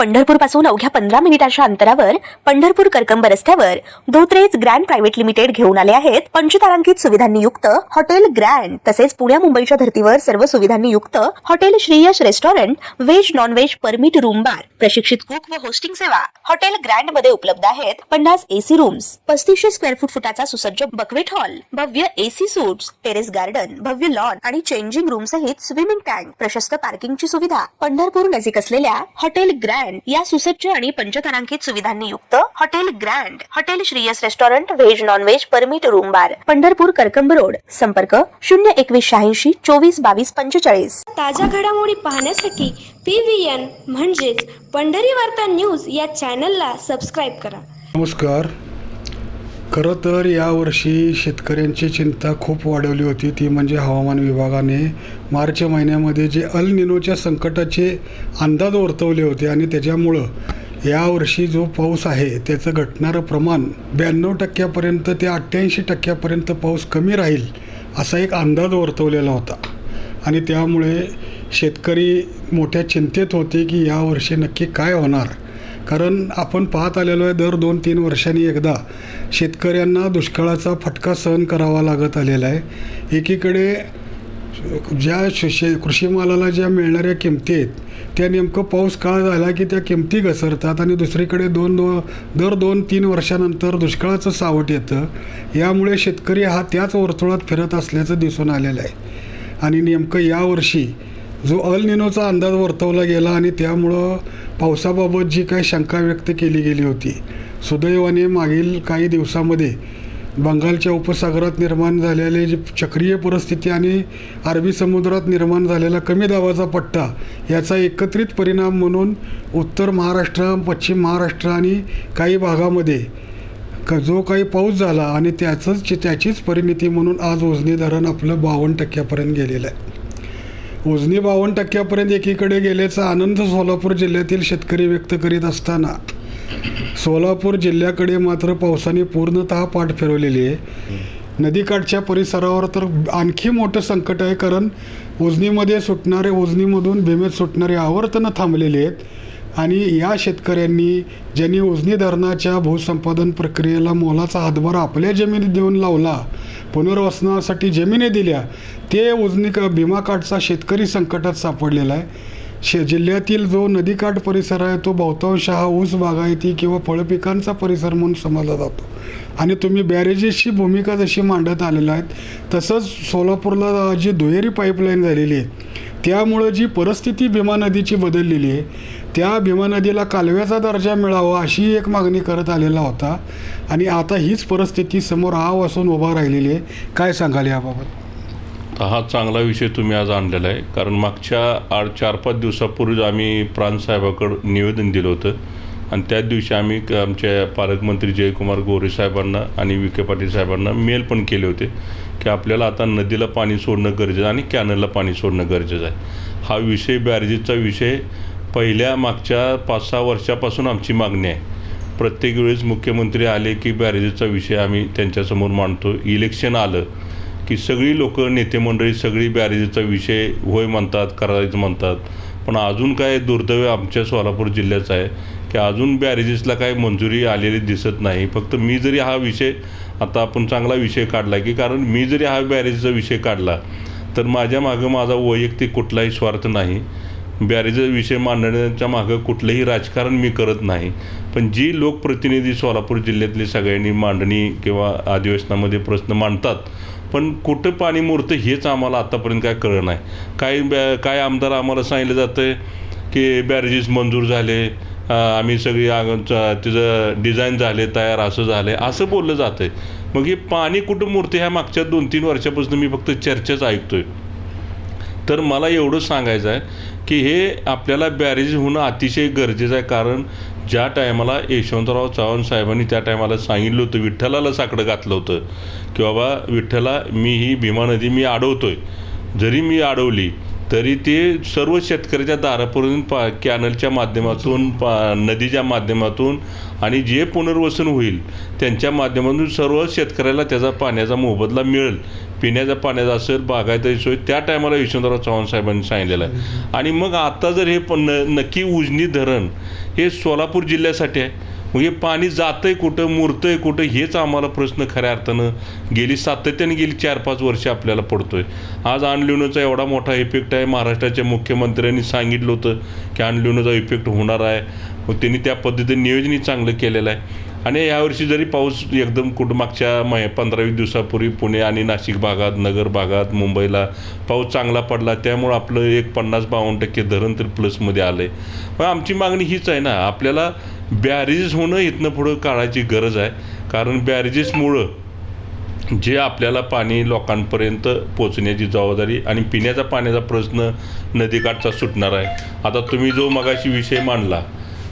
पंढरपूर पासून अवघ्या 15 मिनिटांच्या अंतरावर पंढरपूर करकंब रस्त्यावर धोत्रेज ग्रँड प्रायव्हेट लिमिटेड घेऊन आले आहेत पंचतारांकित सुविधांनी युक्त हॉटेल ग्रँड। तसेच पुण्या मुंबईच्या धर्तीवर सर्व सुविधांनी युक्त hotel Shriyash restaurant, veg non veg permit room bar, प्रशिक्षित कुक व होस्टिंग सेवा हॉटेल ग्रँड मध्ये उपलब्ध आहेत। 50 एसी रूम्स, 3500 स्क्वेअर फुटाचा सुसज्ज बकवेट हॉल, भव्य एसी सूट्स, टेरेस गार्डन, भव्य लॉन आणि चेंजिंग रूम सहित स्विमिंग टँक, प्रशस्त पार्किंगची सुविधा। पंढरपूर नजीक असलेल्या हॉटेल ग्रँड या सुसज्ज आणि पंचतारांकित सुविधांनी युक्त hotel grand, hotel Shriyas restaurant, veg non veg permit room बार, पंढरपूर करकंब रोड। संपर्क 02186 24 22 45। ताज्या घडामोडी पाहण्यासाठी PVN म्हणजेच पंढरी वार्ता न्यूज या चॅनलला सबस्क्राईब करा। नमस्कार। खरं तर यावर्षी शेतकऱ्यांची चिंता खूप वाढवली होती, ती म्हणजे हवामान विभागाने मार्च महिन्यामध्ये जे अल निनोच्या संकटाचे अंदाज वर्तवले होते आणि त्याच्यामुळं यावर्षी जो पाऊस आहे त्याचं घटणारं प्रमाण 92% ते 88% पाऊस कमी राहील असा एक अंदाज वर्तवलेला होता आणि त्यामुळे शेतकरी मोठ्या चिंतेत होते की यावर्षी नक्की काय होणार। कारण आपण पाहत आलेलो आहे दर 2-3 वर्षांनी एकदा शेतकऱ्यांना दुष्काळाचा फटका सहन करावा लागत आलेला आहे। एकीकडे ज्या कृषी मालाला ज्या मिळणाऱ्या किमती आहेत त्या नेमकं पाऊस काळ झाला की त्या किमती घसरतात आणि दुसरीकडे दर 2-3 वर्षानंतर दुष्काळाचं सावट येतं। यामुळे शेतकरी हा त्याच वर्तुळात फिरत असल्याचं दिसून आलेलं आहे आणि नेमकं यावर्षी जो अल निनोचा अंदाज वर्तवला गेला आणि त्यामुळं पावसाबाबत जी काही शंका व्यक्त केली गेली होती, सुदैवाने मागील काही दिवसामध्ये बंगालच्या उपसागरात निर्माण झालेली जी चक्रीय परिस्थिती आणि अरबी समुद्रात निर्माण झालेला कमी दाबाचा पट्टा याचा एकत्रित परिणाम म्हणून उत्तर महाराष्ट्र, पश्चिम महाराष्ट्र आणि काही भागामध्ये जो काही पाऊस झाला आणि त्याचीच परिणिती म्हणून आज उजनी धरण आपलं 52% गेलेलं आहे। उजनी 52% एकीकडे गेल्याचा आनंद सोलापूर जिल्ह्यातील शेतकरी व्यक्त करीत असताना सोलापूर जिल्ह्याकडे मात्र पावसाने पूर्णतः पाठ फिरवलेली आहे। नदीकाठच्या परिसरावर तर आणखी मोठं संकट आहे, कारण उजनीमधून भीमेत सुटणारे आवर्तनं थांबलेले आहेत आणि या शेतकऱ्यांनी ज्यांनी उजनी धरणाच्या भूसंपादन प्रक्रियेला मोलाचा हातभार आपल्या जमिनीत देऊन लावला, पुनर्वसनासाठी जमिनी दिल्या, ते भीमाकाठचा शेतकरी संकटात सापडलेला आहे। जिल्ह्यातील जो नदीकाठ परिसर आहे तो बहुतांश हा ऊस बागायती किंवा फळपिकांचा परिसर म्हणून समजला जातो आणि तुम्ही बॅरेजेसची भूमिका जशी मांडत आलेला आहेत तसंच सोलापूरला जी दुहेरी पाईपलाईन झालेली आहे त्यामुळं जी परिस्थिती भीमा नदीची बदललेली आहे, त्या भीमा नदीला कालव्याचा दर्जा मिळावा अशी एक मागणी करत आलेला होता आणि आता हीच परिस्थिती समोर आव असून उभा राहिलेली आहे। काय सांगाल याबाबत? हा चांगला विषय तुम्ही आज आणलेला आहे, कारण मागच्या 4-5 दिवसापूर्वी आम्ही प्रांतसाहेबाकडं निवेदन दिलं होतं आणि त्याच दिवशी आम्ही आमच्या पालकमंत्री जयकुमार गोरे साहेबांना आणि विखे पाटील साहेबांना मेल पण केले होते की आपल्याला आता नदीला पाणी सोडणं गरजेचं आणि कॅनलला पाणी सोडणं गरजेचं आहे। हा विषय बॅरेजेसचा विषय मागच्या 5-6 वर्षापासून आमची मागणी आहे। प्रत्येक वेळेस मुख्यमंत्री आले की बॅरेजेसचा विषय आम्ही त्यांच्यासमोर मांडतो। इलेक्शन आलं की सगळी लोक, नेते मंडळी सगळी बॅरेजेसचा विषय होय म्हणतात, करायचं म्हणतात, पण अजून काय दुर्दैव आमच्या सोलापूर जिल्ह्याचं आहे की अजून बॅरेजेसला काय मंजुरी आलेली दिसत नाही। फक्त मी जरी हा विषय, आता आपण चांगला विषय काढला की कारण मी जरी हा बॅरेजचा विषय काढला तर माझ्या मागं माझा वैयक्तिक कुठलाही स्वार्थ नाही। बॅरेजचा विषय मांडण्याच्या मागं कुठलंही राजकारण मी करत नाही, पण जी लोकप्रतिनिधी सोलापूर जिल्ह्यातली सगळ्यांनी मांडणी किंवा अधिवेशनामध्ये प्रश्न मांडतात पण कुठं पाणी मुरतं हेच आम्हाला आत्तापर्यंत काय कळलं नाही। काय आमदार आम्हाला सांगितलं जातं की बॅरेजेस मंजूर झाले, आम्ही सगळी तिचं डिझाईन झाले, तयार असं झालं असं बोललं जातं आहे। मग हे पाणी कुठं मुरतं ह्या मागच्या 2-3 वर्षापासून मी फक्त चर्चाच ऐकतो आहे। तर मला एवढं सांगायचं आहे की हे आपल्याला बॅरेज होणं अतिशय गरजेचं आहे, कारण ज्या टायमाला यशवंतराव चव्हाण साहेबांनी त्या टायमाला सांगितलं होतं, विठ्ठलाला साकडं घातलं होतं की बाबा विठ्ठला मी ही भीमा नदी मी अडवतो आहे, जरी मी अडवली तरी ते सर्व शेतकऱ्याच्या दारापर्यंत कॅनलच्या माध्यमातून, नदीच्या माध्यमातून आणि जे पुनर्वसन होईल त्यांच्या माध्यमातून सर्व शेतकऱ्याला त्याचा पाण्याचा मोबदला मिळेल पिण्याच्या पाण्याचा असेल बागायती सोय त्या टायमाला यशवंतराव चव्हाण साहेबांनी सांगितलेलं आहे. आणि मग आता जर हे नक्की उजनी धरण हे सोलापूर जिल्ह्यासाठी आहे, मग हे पाणी जातंय कुठं मुरतंय कुठं हेच आम्हाला प्रश्न खऱ्या अर्थानं सातत्याने गेली 4-5 वर्षे आपल्याला पडतोय. आज अनलिनोचा एवढा मोठा इफेक्ट आहे. महाराष्ट्राच्या मुख्यमंत्र्यांनी सांगितलं होतं की अनलिनोचा इफेक्ट होणार आहे. मग त्यांनी त्या पद्धतीने नियोजनही चांगलं केलेलं आहे. आणि यावर्षी जरी पाऊस एकदम कुठं मागच्या 15-20 दिवसापूर्वी पुणे आणि नाशिक भागात, नगर भागात, मुंबईला पाऊस चांगला पडला, त्यामुळं आपलं एक 50-52% धरण तर प्लसमध्ये आलं आहे. पण आमची मागणी हीच आहे ना, आपल्याला बॅरेजेस होणं इथनं पुढं काढायची गरज आहे. कारण बॅरेजेसमुळं जे आपल्याला पाणी लोकांपर्यंत पोचण्याची जबाबदारी आणि पिण्याचा पाण्याचा प्रश्न नदीकाठचा सुटणार आहे. आता तुम्ही जो मगाशी विषय मांडला,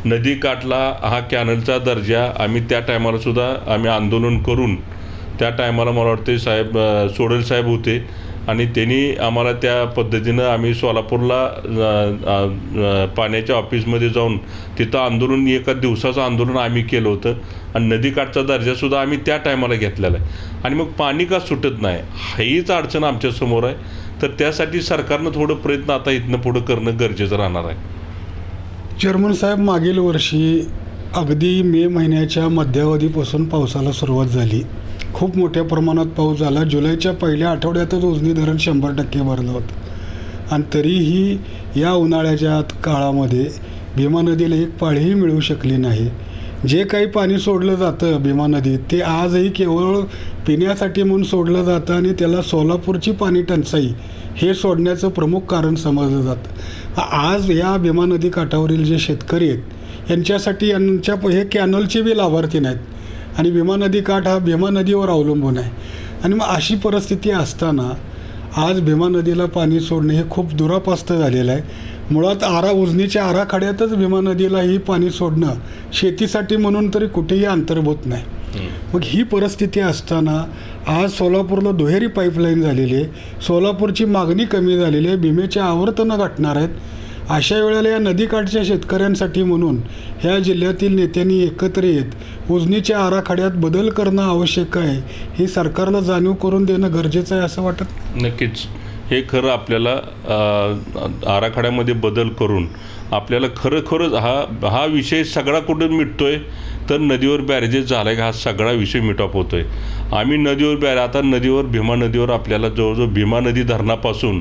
नदीकाठला हा कॅनलचा दर्जा आम्ही त्या टायमाला सुद्धा आम्ही आंदोलन करून त्या टायमाला मला वाटते सोडल साहेब होते आणि त्यांनी आम्हाला त्या पद्धतीनं आम्ही सोलापूरला पाण्याच्या ऑफिसमध्ये जाऊन तिथं आंदोलन, एका दिवसाचं आंदोलन आम्ही केलं होतं आणि नदीकाठचा दर्जासुद्धा आम्ही त्या टायमाला घेतलेला आहे. आणि मग पाणी का सुटत नाही हीच अडचण आमच्यासमोर आहे. तर त्यासाठी सरकारनं थोडं प्रयत्न आता इथनं पुढं करणं गरजेचं राहणार आहे. चेअरमन साहेब, मागील वर्षी अगदी मे महिन्याच्या मध्यावधीपासून पावसाला सुरुवात झाली. खूप मोठ्या प्रमाणात पाऊस झाला. जुलैच्या पहिल्या आठवड्यातच उजनी धरण 100% भरलं होतं आणि तरीही या उन्हाळ्याच्या काळामध्ये भीमा नदीला एक पाळीही मिळू शकली नाही. जे काही पाणी सोडलं जातं भीमा नदीत ते आजही केवळ पिण्यासाठी म्हणून सोडलं जातं आणि त्याला सोलापूरची पाणी टंचाई हे सोडण्याचं प्रमुख कारण समजलं जातं. आज या भीमा नदी काठावरील जे शेतकरी आहेत यांच्यासाठी हे कॅनलचे बी लाभार्थी नाहीत आणि भीमा नदी काठ हा भीमा नदीवर अवलंबून आहे. आणि मग अशी परिस्थिती असताना आज भीमा नदीला पाणी सोडणे हे खूप दुरापास्त झालेलं आहे. मुळात उजनीच्या आराखड्यातच भीमा नदीला ही पाणी सोडणं शेतीसाठी म्हणून तरी कुठेही अंतर्भूत नाही. मग ही परिस्थिती असताना आज सोलापूरला दुहेरी पाईपलाईन झालेली आहे. सोलापूरची मागणी कमी झालेली आहे. भीमेचे आवर्तनं गाठणार आहेत. अशा वेळेला या नदीकाठच्या शेतकऱ्यांसाठी म्हणून ह्या जिल्ह्यातील नेत्यांनी एकत्र येत उजनीच्या आराखड्यात बदल करणं आवश्यक आहे. ही सरकारला जाणीव करून देणं गरजेचं आहे असं वाटत. नक्कीच हे खरं आपल्याला आराखड्यामध्ये बदल करून आपल्याला खरंच हा विषय सगळा कुठं मिटतोय तर नदीवर बॅरेजेस झाला आहे का हा सगळा विषय मिटॉप होतो आहे. आम्ही नदीवर भीमा नदीवर आपल्याला जवळजवळ भीमा नदी धरणापासून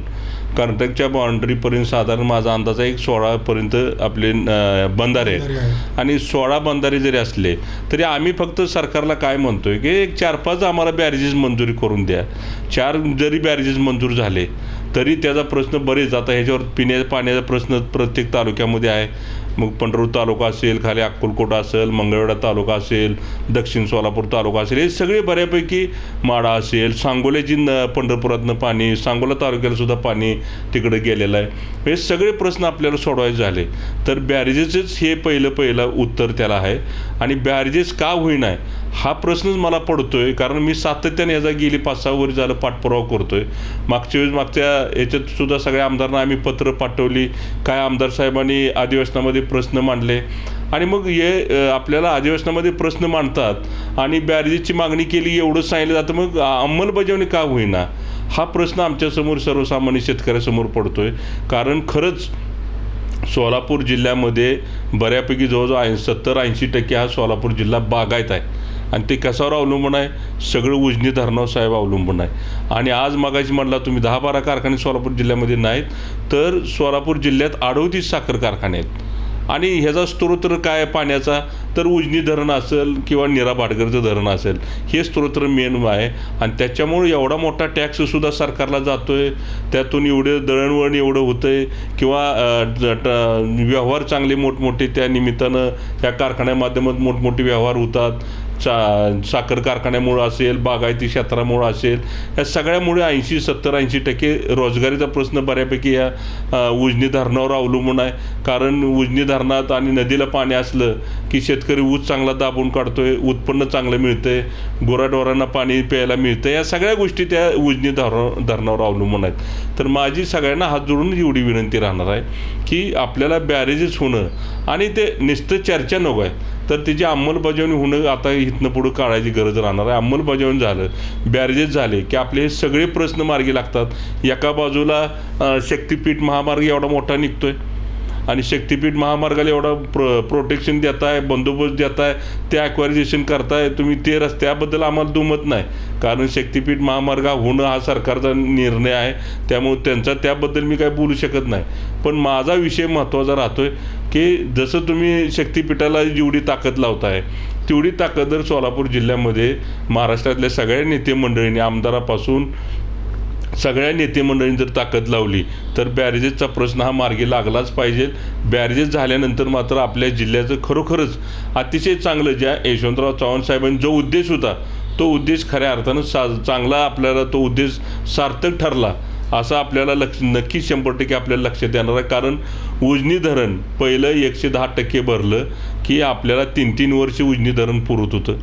कर्नाटकच्या बाउंड्रीपर्यंत साधारण माझा अंदाज आहे 16पर्यंत आपले बंधारे आहेत. आणि 16 बंधारे जरी असले तरी आम्ही फक्त सरकारला काय म्हणतोय की एक 4-5 आम्हाला बॅरेजेस मंजुरी करून द्या. 4 जरी बॅरेजेस मंजूर झाले तरी त्याचा प्रश्न बरेच, आता ह्याच्यावर पाण्याचा प्रश्न प्रत्येक तालुक्यामध्ये आहे. मग पंढरपूर तालुका असेल, खाली अक्कलकोट असेल, मंगळवेढा तालुका असेल, दक्षिण सोलापूर तालुका असेल, हे सगळे बऱ्यापैकी माडा असेल, सांगोल्याची पंढरपुरातनं पाणी, सांगोला तालुक्याला सुद्धा पाणी तिकडे गेलेलं आहे. हे सगळे प्रश्न आपल्याला सोडवायचे झाले तर बॅरेजेसच हे पहिलं उत्तर त्याला आहे. आणि बॅरेजेस का होईना हा प्रश्नच मला पडतोय, कारण मी सातत्याने याचा गेली 5-6 वर्ष झालं पाठपुरावा करतोय. मागच्या याच्यात सुद्धा सगळ्या आमदारांना आम्ही पत्र पाठवली, काय आमदार साहेबांनी अधिवेशनामध्ये प्रश्न मांडले आणि मग हे आपल्याला अधिवेशनामध्ये प्रश्न मांडतात आणि बॅरेजेसची मागणी केली एवढं सांगितलं जातं, मग अंमलबजावणी का होईना हा प्रश्न आमच्यासमोर सर्वसामान्य शेतकऱ्यासमोर पडतोय. कारण खरंच सोलापूर जिल्ह्यामध्ये बऱ्यापैकी जवळजवळ 70-80% हा सोलापूर जिल्हा बागायत आहे आणि ते कशावर अवलंबून आहे, सगळं उजनी धरणावर साहेब अवलंबून आहे. आणि आज मगाशी म्हटला तुम्ही 10-12 कारखाने सोलापूर जिल्ह्यामध्ये नाहीत तर सोलापूर जिल्ह्यात 38 साखर कारखाने आहेत. आणि ह्याचा स्रोत काय पाण्याचा तर उजनी धरण असेल किंवा नीरा भाटघरचं धरण असेल, हे स्रोत मेन आहे. आणि त्याच्यामुळे एवढा मोठा टॅक्ससुद्धा सरकारला जातो आहे, त्यातून दळणवळण एवढं होतं आहे किंवा व्यवहार चांगले मोठमोठे त्या निमित्तानं त्या कारखान्यामाध्यमात मोठमोठे व्यवहार होतात. साखर कारखान्यामुळं असेल, बागायती क्षेत्रामुळं असेल, या सगळ्यामुळे 70-80% रोजगारीचा प्रश्न बऱ्यापैकी या उजनी धरणावर अवलंबून आहे. कारण उजनी धरणात आणि नदीला पाणी असलं की शेतकरी ऊस चांगला दाबून काढतोय, उत्पन्न चांगलं मिळतंय, गुराढोरांना पाणी प्यायला मिळतं, या सगळ्या गोष्टी त्या उजनी धरणावर अवलंबून आहेत. तर माझी सगळ्यांना हात जोडून एवढी विनंती राहणार आहे की आपल्याला बॅरेजेस होणं आणि ते नुसतं चर्चा नको आहे तर त्याची अंमलबजावणी होणं आता इथनं पुढं काढायची गरज राहणार आहे. अंमलबजावणी झालं, बॅरेजेस झाले की आपले सगळे प्रश्न मार्गी लागतात. एका बाजूला शक्तिपीठ महामार्ग एवढा मोठा निघतोय आणि शक्तिपीठ महामार्गाला एवढा प्रोटेक्शन देत आहे, बंदोबस्त देत आहे, ते ॲक्वायझेशन करताय तुम्ही, ते रस्त्याबद्दल आम्हाला दुमत नाही. कारण शक्तिपीठ महामार्ग होणं हा सरकारचा निर्णय आहे, त्यामुळे त्यांचा त्याबद्दल मी काय बोलू शकत नाही. पण माझा विषय महत्त्वाचा राहतोय की जसं तुम्ही शक्तिपीठाला जेवढी ताकद लावताय तेवढी ताकद जर सोलापूर जिल्ह्यामध्ये महाराष्ट्रातल्या सगळ्या नेते मंडळींनी, आमदारापासून सगळ्या नेते मंडळींनी जर ताकद लावली तर बॅरेजेसचा प्रश्न हा मार्गी लागलाच पाहिजे. बॅरेजेस झाल्यानंतर मात्र आपल्या जिल्ह्याचं खरोखरच अतिशय चांगलं, ज्या यशवंतराव चव्हाण साहेबांनी जो उद्देश होता तो उद्देश खऱ्या अर्थानं चांगला, आपल्याला तो उद्देश सार्थक ठरला असं आपल्याला नक्की 100% आपल्याला लक्षात येणार आहे. कारण उजनी धरण पहिलं 110% भरलं की आपल्याला 3-3 वर्ष उजनी धरण पुरत होतं.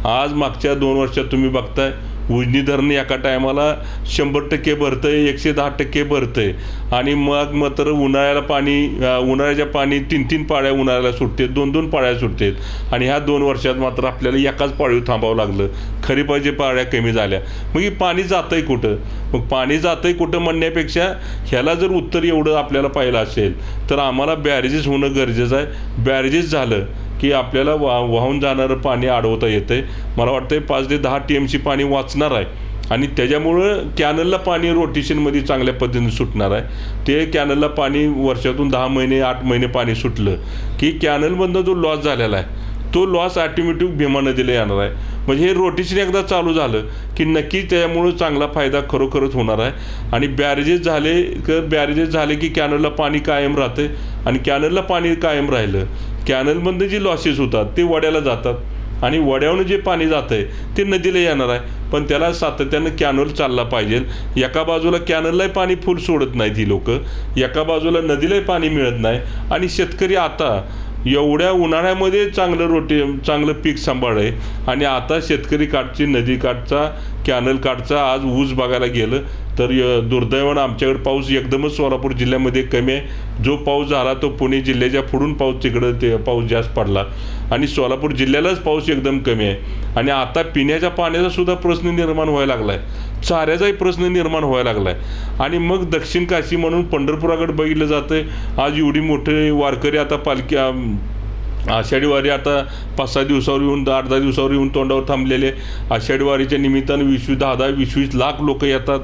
आज मागच्या 2 वर्षात तुम्ही बघताय उजनी धरण एका टायमाला 100% भरतंय, 110% भरतंय आणि मग मात्र उन्हाळ्याच्या पाणी 3-3 पाळ्या उन्हाळ्याला सुटते, 2-2 पाळ्या सुटतात आणि ह्या 2 वर्षात मात्र आपल्याला एकाच पाळीव थांबावं लागलं. खरीपाच्या पाळ्या कमी झाल्या. मग ही पाणी जातंय कुठं? मग पाणी जातंय कुठं म्हणण्यापेक्षा ह्याला जर उत्तर एवढं आपल्याला पाहिलं असेल तर आम्हाला बॅरेजेस होणं गरजेचं आहे. बॅरेजेस झालं की आपल्याला वाहून जाणारं पाणी अडवता येतं आहे. मला वाटतं 5 ते 10 TMC पाणी वाचणार आहे आणि त्याच्यामुळं कॅनलला पाणी रोटेशनमध्ये चांगल्या पद्धतीने सुटणार आहे. ते कॅनलला पाणी वर्षातून 10 महिने 8 महिने पाणी सुटलं की कॅनलमधनं जो लॉस झालेला आहे तो लॉस ऑटोमॅटिक भीमा नदीला येणार आहे. म्हणजे हे रोटेशन एकदा चालू झालं की नक्की त्यामुळं चांगला फायदा खरोखरच होणार आहे. आणि बॅरेजेस झाले की कॅनलला पाणी कायम राहते आणि कॅनलला पाणी कायम राहिलं, कॅनलमधनं जे लॉसेस होतात ते वड्याला जातात आणि वड्यावरून जे पाणी जातं आहे ते नदीला येणार आहे. पण त्याला सातत्यानं कॅनल चालला पाहिजे. एका बाजूला कॅनललाही पाणी फुल सोडत नाहीत ही लोक, एका बाजूला नदीलाही पाणी मिळत नाही आणि शेतकरी आता एवढ्या उन्हाळ्यामध्ये चांगलं पीक सांभाळ आहे आणि आता शेतकरी काठची, नदी काठचा, कॅनल काठचा आज ऊस बघायला गेलं तर दुर्दैवानं आमच्याकडे पाऊस एकदमच सोलापूर जिल्ह्यामध्ये कमी आहे. जो पाऊस झाला तो पुणे जिल्ह्याच्या पुढून तिकडं पाऊस जास्त पडला आणि सोलापूर जिल्ह्यालाच पाऊस एकदम कमी आहे. आणि आता पिण्याच्या पाण्याचा सुद्धा प्रश्न निर्माण व्हायला लागला आहे, चाऱ्याचाही प्रश्न निर्माण व्हायला लागला आहे. आणि मग दक्षिण काशी म्हणून पंढरपुराकडे बघितलं जातं आहे. आज एवढी मोठे वारकरी आता पालखी आषाढी वारी आता 5-6 दिवसावर येऊन 8-10 दिवसावर येऊन तोंडावर थांबलेले. आषाढी वारीच्या निमित्तानं 10-20 लाख लोक येतात.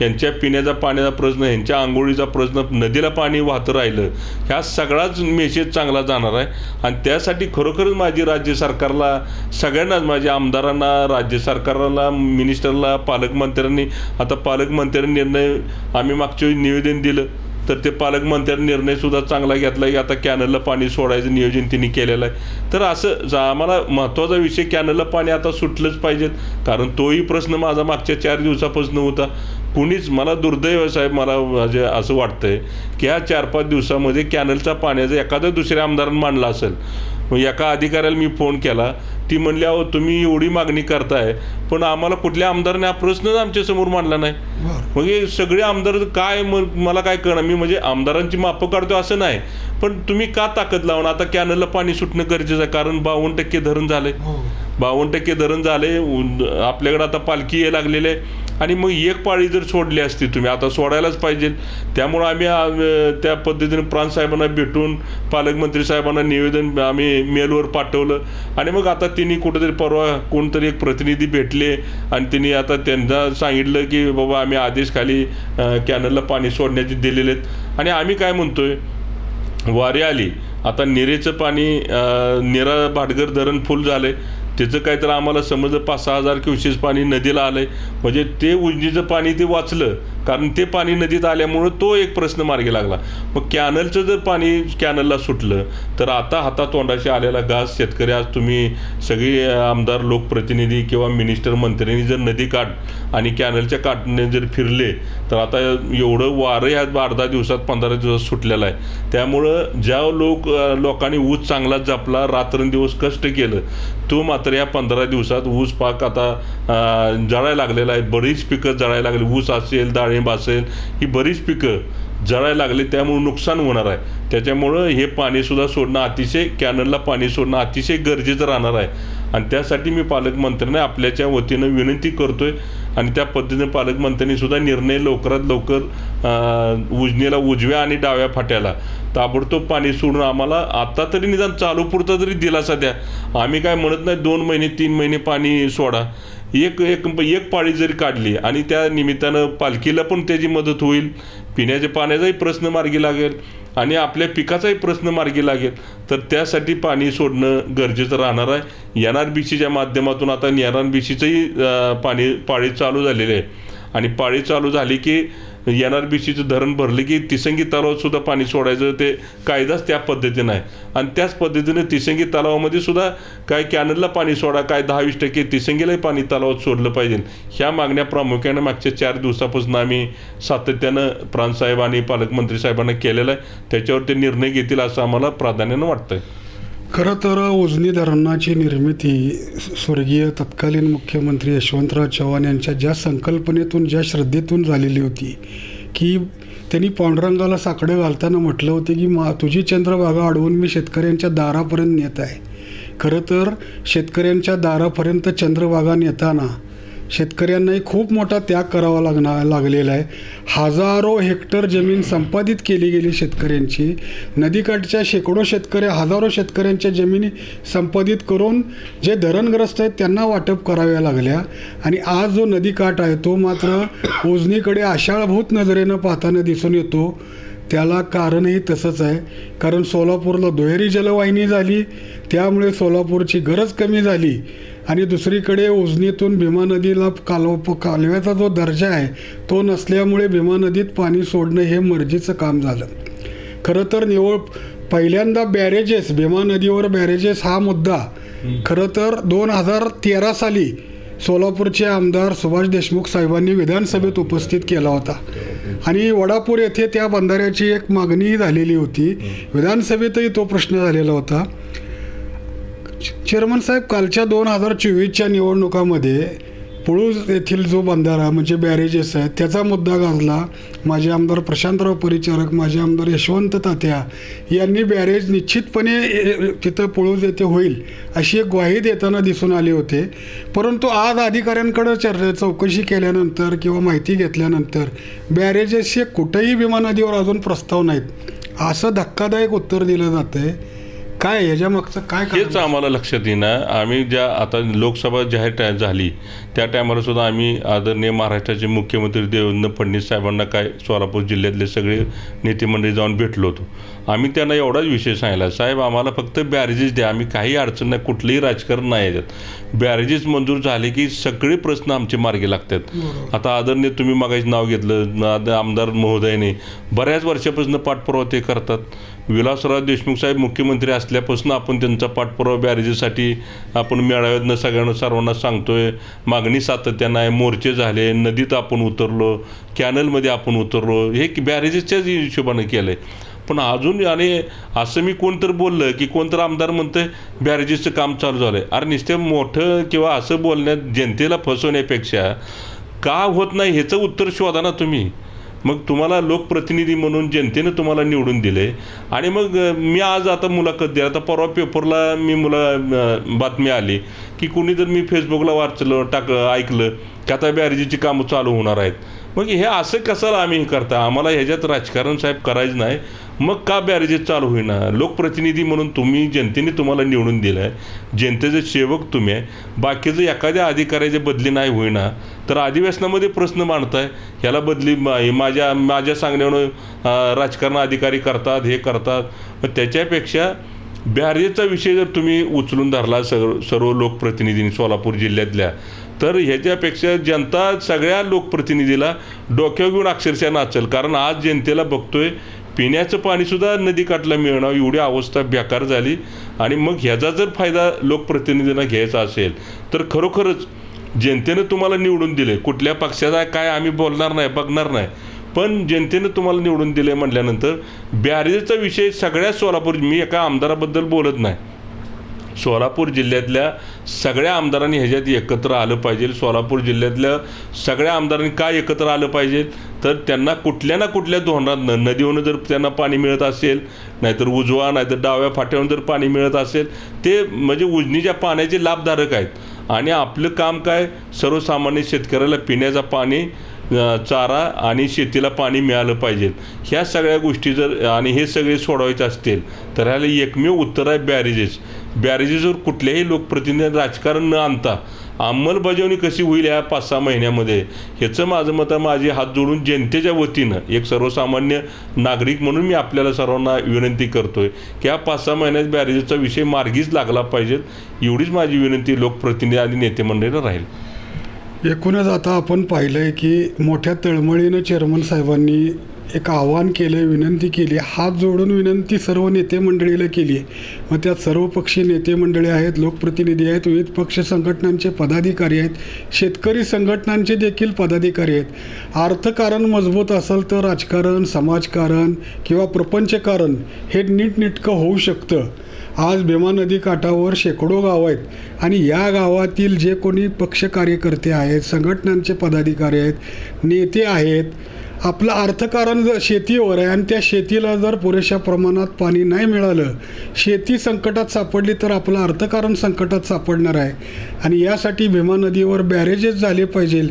यांच्या पिण्याचा पाण्याचा प्रश्न, यांच्या आंघोळीचा प्रश्न, नदीला पाणी वाहतं राहिलं, ह्या सगळाच मेसेज चांगला जाणार आहे. आणि त्यासाठी खरोखरच माझी राज्य सरकारला, सगळ्यांनाच, माझ्या आमदारांना, राज्य सरकारला, मिनिस्टरला, पालकमंत्र्यांनी, आता पालकमंत्र्यांनी निर्णय आम्ही मागच्या वेळी निवेदन दिलं तर ते पालकमंत्र्यांनी निर्णयसुद्धा चांगला घेतला की आता कॅनलला पाणी सोडायचं नियोजन त्यांनी केलेलं आहे. तर असं आम्हाला महत्त्वाचा विषय, कॅनलला पाणी आता सुटलंच पाहिजे. कारण तोही प्रश्न माझा मागच्या 4 दिवसापासून होता. कुणीच, मला दुर्दैव साहेब, मला म्हणजे असं वाटतंय की ह्या 4-5 दिवसामध्ये कॅनलचा पाण्याचा एखाद्या दुसऱ्या आमदारानं मांडला असेल. मग एका अधिकाऱ्याला मी फोन केला, ती म्हणली अहो तुम्ही एवढी मागणी करताय पण आम्हाला कुठल्या आमदाराने हा प्रश्नच आमच्यासमोर मांडला नाही. मग हे सगळे आमदार काय, मला काय कळणार. मी म्हणजे आमदारांची मापं काढतो असं नाही, पण तुम्ही का ताकद लावून आता कॅनलला पाणी सुटणं गरजेचं आहे. कारण 52% धरण झाले, 52% धरण झाले. आपल्याकडे आता पालखी यायला लागलेली आहे आणि मग एक पाळी जर सोडली असती तुम्ही, आता सोडायलाच पाहिजे. त्यामुळं आम्ही त्या पद्धतीने प्रांतसाहेबांना भेटून पालकमंत्री साहेबांना निवेदन आम्ही मेलवर पाठवलं आणि मग आता तिने कुठेतरी परवा कोणतरी एक प्रतिनिधी भेटले आणि तिने आता त्यांना सांगितलं की बाबा आम्ही आदेश खाली कॅनलला पाणी सोडण्याचे दिलेले आहेत. आणि आम्ही काय म्हणतोय, वारी आली आता, निरेचं पाणी, निरा भाटघर धरण फुल झालंय, त्याचं काय तर आम्हाला समजलं 5-6 हजार क्युसेस पाणी नदीला आलं आहे. म्हणजे ते उजनीचं पाणी ते वाचलं, कारण ते पाणी नदीत आल्यामुळं तो एक प्रश्न मार्गी लागला. मग कॅनलचं जर पाणी कॅनलला सुटलं तर आता हातातोंडाशी आलेला घास शेतकरी, आज तुम्ही सगळी आमदार, लोकप्रतिनिधी किंवा मिनिस्टर, मंत्र्यांनी जर नदी काठ आणि कॅनलच्या काठने जर फिरले तर आता एवढं वारं ह्या 8-10 दिवसात, 15 दिवसात सुटलेलं आहे. त्यामुळं ज्या लोकांनी ऊस चांगला जपला, रात्रंदिवस कष्ट केलं, तो मात्र या 15 दिवसात ऊस पाक आता जळायला लागलेला आहे. बरीच पिकं जळायला लागली. ऊस असेल, डाळिंब असेल, ही बरीच पिकं जळायला लागले, त्यामुळे नुकसान होणार आहे. त्याच्यामुळं हे पाणीसुद्धा सोडणं अतिशय, कॅनलला पाणी सोडणं अतिशय गरजेचं राहणार आहे. आणि त्यासाठी मी पालकमंत्र्यांना आपल्याच्या वतीनं विनंती करतोय आणि त्या पद्धतीने पालकमंत्र्यांनी सुद्धा निर्णय लवकरात लवकर उजनीला उजव्या आणि डाव्या फाट्याला ताबडतोब पाणी सोडून आम्हाला आता तरी निदान चालूपुरता तरी दिलासा द्या. आम्ही काय म्हणत नाही 2 महिने 3 महिने पाणी सोडा, एक पाळी जरी काढली आणि त्या निमित्तानं पालखीला पण त्याची मदत होईल, पिण्याच्या पाण्याचाही प्रश्न मार्गी लागेल आणि आपल्या पिकाचाही प्रश्न मार्गी लागेल. तर त्यासाठी पाणी सोडणं गरजेचं राहणार आहे. NRBCच्या माध्यमातून आता NRBCचंही पाळी चालू झालेली आहे आणि पाळी चालू झाली की NRBCचं धरण भरले की तिसंगी तलावात सुद्धा पाणी सोडायचं ते कायदाच त्या पद्धतीनं आहे. आणि त्याच पद्धतीनं तिसंगी तलावामध्ये सुद्धा काय कॅनलला पाणी सोडा, काय 10-20% तिसंगीलाही पाणी तलावात सोडलं पाहिजे. ह्या मागण्या प्रामुख्याने मागच्या 4 दिवसापासून आम्ही सातत्यानं प्रांतसाहेब आणि पालकमंत्री साहेबांना केलेलं आहे. त्याच्यावर ते निर्णय घेतील असं आम्हाला प्राधान्यानं वाटतंय. खरं तर उजनी धरणाची निर्मिती स्वर्गीय तत्कालीन मुख्यमंत्री यशवंतराव चव्हाण यांच्या ज्या संकल्पनेतून, ज्या श्रद्धेतून झालेली होती की त्यांनी पांडुरंगाला साकडं घालताना म्हटलं होतं की तुझी चंद्रभागा अडवून मी शेतकऱ्यांच्या दारापर्यंत नेत आहे. खरं तर शेतकऱ्यांच्या दारापर्यंत चंद्रभागा नेताना शेतकऱ्यांनाही खूप मोठा त्याग करावा लागलेला आहे. हजारो हेक्टर जमीन संपादित केली गेली शेतकऱ्यांची. नदीकाठच्या हजारो शेतकऱ्यांच्या जमिनी संपादित करून जे धरणग्रस्त आहेत त्यांना वाटप कराव्या लागल्या. आणि आज जो नदीकाठ आहे तो मात्र उजनीकडे आशाळभूत नजरेनं पाहताना दिसून येतो. त्याला कारणही तसंच आहे, कारण सोलापूरला दुहेरी जलवाहिनी झाली, त्यामुळे सोलापूरची गरज कमी झाली. आणि दुसरीकडे उजनीतून भीमा नदीला कालव्याचा जो दर्जा आहे तो नसल्यामुळे भीमा नदीत पाणी सोडणं हे मर्जीचं काम झालं. खरं तर निवळ पहिल्यांदा बॅरेजेस, भीमा नदीवर बॅरेजेस हा मुद्दा खरं तर 2013 साली सोलापूरचे आमदार सुभाष देशमुख साहेबांनी विधानसभेत उपस्थित केला होता आणि वडापूर येथे त्या बंधाऱ्याची एक मागणीही झालेली होती. विधानसभेतही तो प्रश्न झालेला होता. चेअरमन साहेब, कालच्या 2024च्या निवडणुकामध्ये पुळूज येथील जो बंधारा म्हणजे बॅरेजेस आहेत त्याचा मुद्दा गाजला. माजी आमदार प्रशांतराव परिचारक, माजी आमदार यशवंत तात्या यांनी बॅरेज निश्चितपणे तिथं पुळूज येथे होईल अशी एक ग्वाही देताना दिसून आले होते. परंतु आज अधिकाऱ्यांकडे चौकशी केल्यानंतर किंवा माहिती घेतल्यानंतर बॅरेजेसचे कुठेही भीमा नदीवर अजून प्रस्ताव नाहीत असं धक्कादायक उत्तर दिलं जातं आहे. काय ह्याच्या मागचं काय हेच आम्हाला लक्षात येईना. आम्ही ज्या आता लोकसभा जाहीर झाली त्या टायमाला सुद्धा आम्ही आदरणीय महाराष्ट्राचे मुख्यमंत्री देवेंद्र फडणवीस साहेबांना काय सोलापूर जिल्ह्यातले सगळे नेते मंडळी जाऊन भेटलो होतो. आम्ही त्यांना एवढाच विषय सांगितला, साहेब आम्हाला फक्त बॅरेजेस द्या, आम्ही काही अडचण नाही, कुठलंही राजकारण नाही याच्यात. बॅरेजेस मंजूर झाले की सगळे प्रश्न आमचे मार्गी लागतात. आता आदरणीय तुम्ही मागायचं नाव घेतलं आमदार महोदयाने बऱ्याच वर्षापासून पाठपुरावा ते करतात. विलासराव देशमुख साहेब मुख्यमंत्री असल्यापासून आपण त्यांचा पाठपुरावा बॅरेजेससाठी आपण मेळाव्यातनं सर्वांना सांगतोय. मागणी सातत्यानं आहे, मोर्चे झाले, नदीत आपण उतरलो, कॅनलमध्ये आपण उतरलो, हे बॅरेजेसच्याच हिशोबानं केलं आहे. पण अजून आणि असं मी कोणतरी बोललं की कोणतरी आमदार म्हणतंय बॅरेजेसचं काम चालू झालं आहे. अरे नुसतं मोठं किंवा असं बोलण्यात जनतेला फसवण्यापेक्षा का होत नाही ह्याचं उत्तर शोधा ना तुम्ही. मग तुम्हाला लोकप्रतिनिधी म्हणून जनतेनं तुम्हाला निवडून दिले आणि मग मी आज आता मुलाखत द्या. आता परवा पेपरला बातमी आली की कुणी जर मी फेसबुकला वाचलं ऐकलं की आता बॅरेजेची कामं चालू होणार आहेत. मग हे असं कशाला आम्ही हे करता. आम्हाला ह्याच्यात राजकारण साहेब करायचं नाही. मग का बॅरेजेस चालू होईना. लोकप्रतिनिधी म्हणून तुम्ही जनतेने तुम्हाला निवडून दिलं आहे, जनतेचे सेवक तुम्ही आहे. बाकीचं एखाद्या अधिकाऱ्याच्या बदली नाही होईना तर अधिवेशनामध्ये प्रश्न मांडताय ह्याला बदली माझ्या सांगण्यावर राजकारण अधिकारी करतात, हे करतात. मग त्याच्यापेक्षा बॅरेजचा विषय जर तुम्ही उचलून धरला सर्व लोकप्रतिनिधींनी सोलापूर जिल्ह्यातल्या तर ह्याच्यापेक्षा जनता सगळ्या लोकप्रतिनिधीला डोक्यावर घेऊन अक्षरशः नाचेल. कारण आज जनतेला बघतोय पिण्याचं पाणीसुद्धा नदीकाठला मिळणं एवढी अवस्था बेकार झाली. आणि मग ह्याचा जर फायदा लोकप्रतिनिधींना घ्यायचा असेल तर खरोखरच जनतेनं तुम्हाला निवडून दिले. कुठल्या पक्षाचा काय आम्ही बोलणार नाही, बघणार नाही, पण जनतेनं तुम्हाला निवडून दिले म्हटल्यानंतर बॅरेजचा विषय सगळ्याच सोलापूर, मी एका आमदाराबद्दल बोलत नाही, सोलापूर जिल्ह्यातल्या सगळ्या आमदारांनी ह्याच्यात एकत्र आलं पाहिजे. सोलापूर जिल्ह्यातल्या सगळ्या आमदारांनी काय एकत्र आलं पाहिजे तर त्यांना कुठल्या ना कुठल्या धोरणातनं नदीवरून जर त्यांना पाणी मिळत असेल, नाहीतर उजवा नाहीतर डाव्या फाट्यावरून जर पाणी मिळत असेल, ते म्हणजे उजनीच्या पाण्याचे लाभधारक आहेत. आणि आपलं काम काय, सर्वसामान्य शेतकऱ्याला पिण्याचं पाणी, चारा आणि शेतीला पाणी मिळालं पाहिजे. ह्या सगळ्या गोष्टी जर आणि हे सगळे सोडवायचे असतील तर ह्याला एकमेव उत्तर आहे बॅरेजेस. बॅरेजेसवर कुठल्याही लोकप्रतिनिधी राजकारण न आणता अंमलबजावणी कशी होईल या 5-6 महिन्यामध्ये, ह्याचं माझं मत आहे. माझे हात जोडून जनतेच्या वतीनं एक सर्वसामान्य नागरिक म्हणून मी आपल्याला सर्वांना विनंती करतोय की ह्या 5-6 महिन्यात बॅरेजेसचा विषय मार्गीच लागला पाहिजे. एवढीच माझी विनंती लोकप्रतिनिधी आणि नेते मंडळीला राहील. एकूणच आता आपण पाहिलं आहे की मोठ्या तळमळीनं चेअरमन साहेबांनी एक आव्हान केलं, विनंती केली, हात जोडून विनंती सर्व नेते मंडळीला केली आहे. मग त्यात सर्वपक्षीय नेते मंडळी आहेत, लोकप्रतिनिधी आहेत, विविध पक्ष संघटनांचे पदाधिकारी आहेत, शेतकरी संघटनांचे देखील पदाधिकारी आहेत. अर्थकारण मजबूत असेल तर राजकारण, समाजकारण किंवा प्रपंचकारण हे नीटनेटकं होऊ शकतं. आज भीमा नदी काठावर शेकडो गावं आहेत आणि या गावातील जे कोणी पक्ष कार्यकर्ते आहेत, संघटनांचे पदाधिकारी आहेत, नेते आहेत, आपलं अर्थकारण जर शेतीवर आहे आणि त्या शेतीला जर पुरेशा प्रमाणात पाणी नाही मिळालं, शेती संकटात सापडली तर आपलं अर्थकारण संकटात सापडणार आहे. आणि यासाठी भीमा नदीवर बॅरेजेस झाले पाहिजे.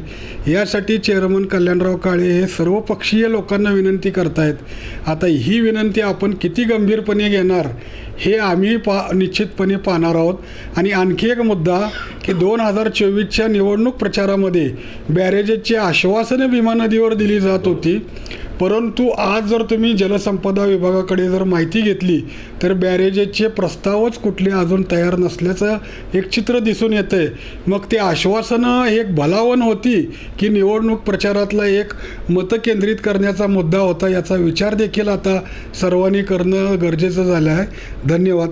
यासाठी चेअरमन कल्याणराव काळे हे सर्वपक्षीय लोकांना विनंती करतायत. आता ही विनंती आपण किती गंभीरपणे घेणार हे आम्ही निश्चितपणे पाहणार आहोत. आणि आणखी एक मुद्दा की 2024च्या निवडणूक प्रचारामध्ये बॅरेजेसची आश्वासनं भीमा नदीवर दिली जात होती, परंतु आज जर तुम्ही जलसंपदा विभागाकडे जर माहिती घेतली तर बॅरेजेसचे प्रस्तावच कुठले अजून तयार नसल्याचं एक चित्र दिसून येतं आहे. मग ते आश्वासनं एक भलावण होती की निवडणूक प्रचारातला एक मतं केंद्रित करण्याचा मुद्दा होता, याचा विचार देखील आता सर्वांनी करणं गरजेचं झालं आहे. धन्यवाद.